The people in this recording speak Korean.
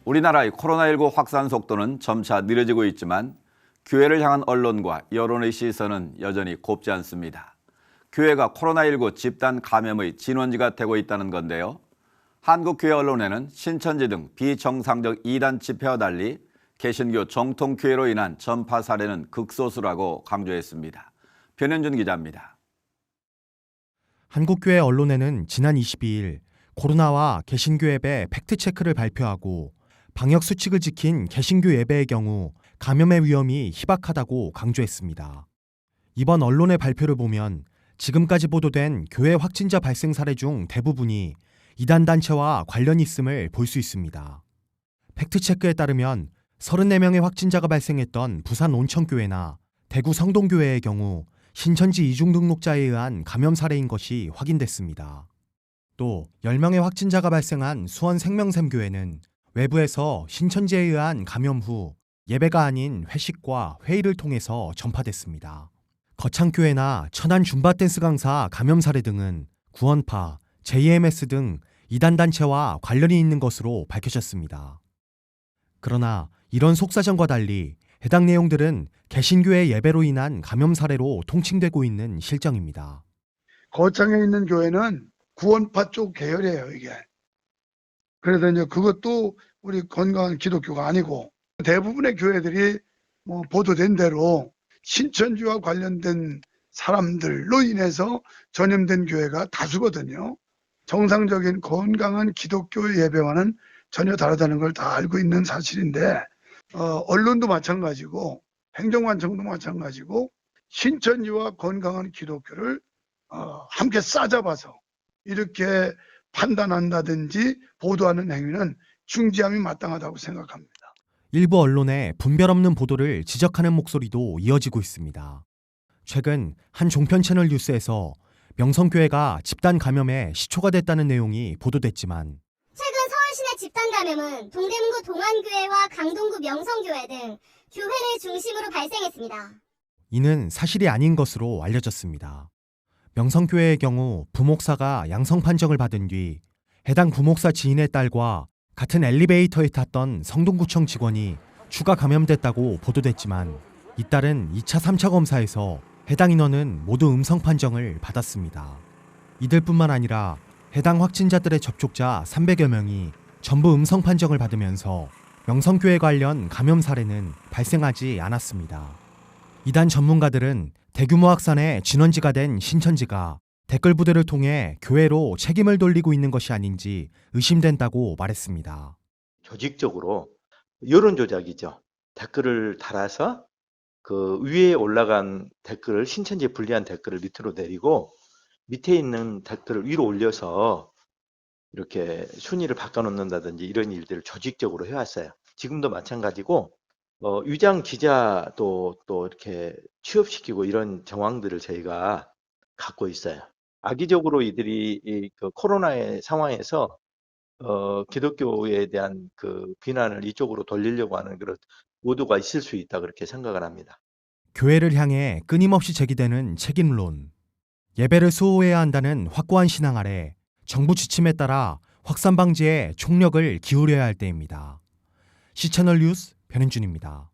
우리나라의 코로나19 확산 속도는 점차 느려지고 있지만 교회를 향한 언론과 여론의 시선은 여전히 곱지 않습니다. 교회가 코로나19 집단 감염의 진원지가 되고 있다는 건데요. 한국교회 언론에는 신천지 등 비정상적 이단 집회와 달리 개신교 정통교회로 인한 전파 사례는 극소수라고 강조했습니다. 변현준 기자입니다. 한국교회 언론에는 지난 22일 코로나와 개신교 예배 팩트체크를 발표하고 방역수칙을 지킨 개신교 예배의 경우 감염의 위험이 희박하다고 강조했습니다. 이번 언론의 발표를 보면 지금까지 보도된 교회 확진자 발생 사례 중 대부분이 이단단체와 관련이 있음을 볼 수 있습니다. 팩트체크에 따르면 34명의 확진자가 발생했던 부산 온천교회나 대구 성동교회의 경우 신천지 이중 등록자에 의한 감염 사례인 것이 확인됐습니다. 또 10명의 확진자가 발생한 수원 생명샘교회는 외부에서 신천지에 의한 감염 후 예배가 아닌 회식과 회의를 통해서 전파됐습니다. 거창교회나 천안 줌바댄스 강사 감염 사례 등은 구원파, JMS 등 이단단체와 관련이 있는 것으로 밝혀졌습니다. 그러나 이런 속사정과 달리 해당 내용들은 개신교의 예배로 인한 감염 사례로 통칭되고 있는 실정입니다. 거창에 있는 교회는 구원파 쪽 계열이에요, 이게. 그래서 이제 그것도 우리 건강한 기독교가 아니고 대부분의 교회들이 보도된 대로 신천지와 관련된 사람들로 인해서 전염된 교회가 다수거든요. 정상적인 건강한 기독교 예배와는 전혀 다르다는 걸 다 알고 있는 사실인데 언론도 마찬가지고 행정관청도 마찬가지고 신천지와 건강한 기독교를 함께 싸잡아서 이렇게 판단한다든지 보도하는 행위는 중지함이 마땅하다고 생각합니다. 일부 언론의 분별 없는 보도를 지적하는 목소리도 이어지고 있습니다. 최근 한 종편 채널 뉴스에서 명성교회가 집단 감염에 시초가 됐다는 내용이 보도됐지만 최근 서울시내 집단 감염은 동대문구 동안교회와 강동구 명성교회 등 교회를 중심으로 발생했습니다. 이는 사실이 아닌 것으로 알려졌습니다. 명성교회의 경우 부목사가 양성 판정을 받은 뒤 해당 부목사 지인의 딸과 같은 엘리베이터에 탔던 성동구청 직원이 추가 감염됐다고 보도됐지만 이 딸은 2차, 3차 검사에서 해당 인원은 모두 음성 판정을 받았습니다. 이들뿐만 아니라 해당 확진자들의 접촉자 300여 명이 전부 음성 판정을 받으면서 명성교회 관련 감염 사례는 발생하지 않았습니다. 이단 전문가들은 대규모 확산의 진원지가 된 신천지가 댓글 부대를 통해 교회로 책임을 돌리고 있는 것이 아닌지 의심된다고 말했습니다. 조직적으로 여론 조작이죠. 댓글을 달아서 그 위에 올라간 댓글을 신천지에 불리한 댓글을 밑으로 내리고 밑에 있는 댓글을 위로 올려서 이렇게 순위를 바꿔놓는다든지 이런 일들을 조직적으로 해왔어요. 지금도 마찬가지고 위장 기자도 또 이렇게 취업시키고 이런 정황들을 저희가 갖고 있어요. 악의적으로 이들이 그 코로나의 상황에서 기독교에 대한 그 비난을 이쪽으로 돌리려고 하는 그런 의도가 있을 수 있다 그렇게 생각을 합니다. 교회를 향해 끊임없이 제기되는 책임론, 예배를 수호해야 한다는 확고한 신앙 아래 정부 지침에 따라 확산 방지에 총력을 기울여야 할 때입니다. C채널 뉴스 변현준입니다.